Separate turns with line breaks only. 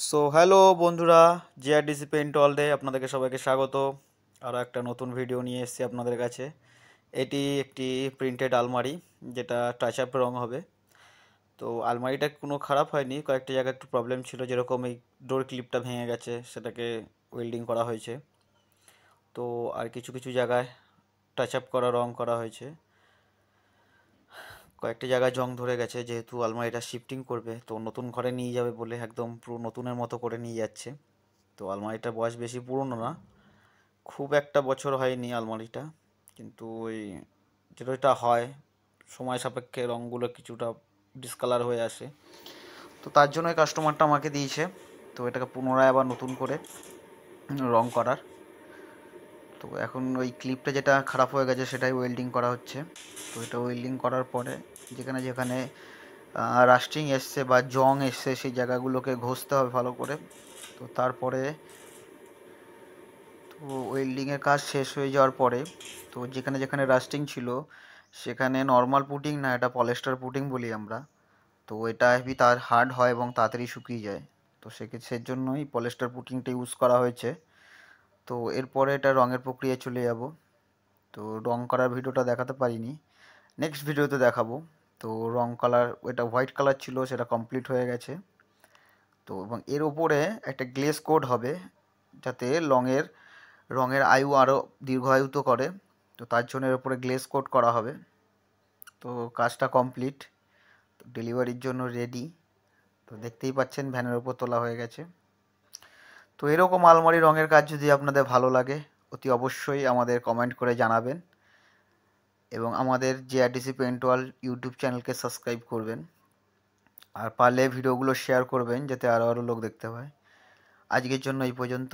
So hello বন্ধুরা, জিআরডিসি paint ওয়ার্ল্ডে আপনাদেরকে সবাইকে স্বাগত। আরও একটা নতুন ভিডিও নিয়ে এসেছি আপনাদের কাছে। এটি একটি প্রিন্টেড আলমারি, যেটা টাচ আপ রং হবে। তো আলমারিটা কোনো খারাপ হয়নি, কয়েকটা জায়গায় একটু প্রবলেম ছিল, যেরকম এই ডোর ক্লিপটা ভেঙে গেছে, সেটাকে ওয়েল্ডিং করা হয়েছে। তো আর কিছু কিছু জায়গায় টাচ আপ করা রং করা হয়েছে। কয়েকটা জায়গায় জং ধরে গেছে, যেহেতু আলমারিটা শিফটিং করবে, তো নতুন ঘরে নিয়ে যাবে বলে একদম পুরো নতুনের মতো করে নিয়ে যাচ্ছে। তো আলমারিটার বয়স বেশি পুরনো না, খুব একটা বছর হয়নি আলমারিটা, কিন্তু ওই যেটা হয় সময় সাপেক্ষে রঙগুলো কিছুটা ডিসকালার হয়ে আসে। তো তার জন্যই কাস্টমারটা আমাকে দিয়েছে, তো এটাকে পুনরায় আবার নতুন করে রং করার। তো এখন ওই ক্লিপটা যেটা খারাপ হয়ে গেছে সেটাই ওয়েল্ডিং করা হচ্ছে। তো এটা ওয়েল্ডিং করার পরে যেখানে যেখানে রাস্টিং এসছে বা জং এসছে সেই জায়গাগুলোকে ঘষতে হবে ভালো করে। তো তারপরে তো ওয়েল্ডিংয়ের কাজ শেষ হয়ে যাওয়ার পরে তো যেখানে যেখানে রাস্টিং ছিল সেখানে নর্মাল পুটিং না, এটা পলিস্টার পুটিং বলি আমরা। তো এটা হেভি তার হার্ড হয় এবং তাড়াতাড়ি শুকিয়ে যায়। তো সের জন্যই পলিস্টার পুটিংটা ইউজ করা হয়েছে। তো এরপরে এটা রঙের প্রক্রিয়ায় চলে যাব। তো রং করার ভিডিওটা দেখাতে পারিনি, নেক্সট ভিডিওতে দেখাবো। তো রং কালার, এটা হোয়াইট কালার ছিল, সেটা কমপ্লিট হয়ে গেছে। তো এবং এর ওপরে একটা গ্লেজ কোড হবে, যাতে রঙের রঙের আয়ু আরও দীর্ঘায়িত করে। তো তার জন্য এর উপরে গ্লেজ কোট করা হবে। তো কাজটা কমপ্লিট, তো ডেলিভারির জন্য রেডি। তো দেখতেই পাচ্ছেন ভ্যানের ওপর তোলা হয়ে গেছে। তো এরকম আলমারি রঙের কাজ যদি আপনাদের ভালো লাগে, অতি অবশ্যই আমাদের কমেন্ট করে জানাবেন এবং আমাদের জিআরডিসি পেইন্ট ওয়ার্ল্ড ইউটিউব চ্যানেলকে সাবস্ক্রাইব করবেন। আর পারলে ভিডিওগুলো শেয়ার করবেন, যাতে আরও আরও লোক দেখতে পায়। আজকের জন্য এই পর্যন্ত।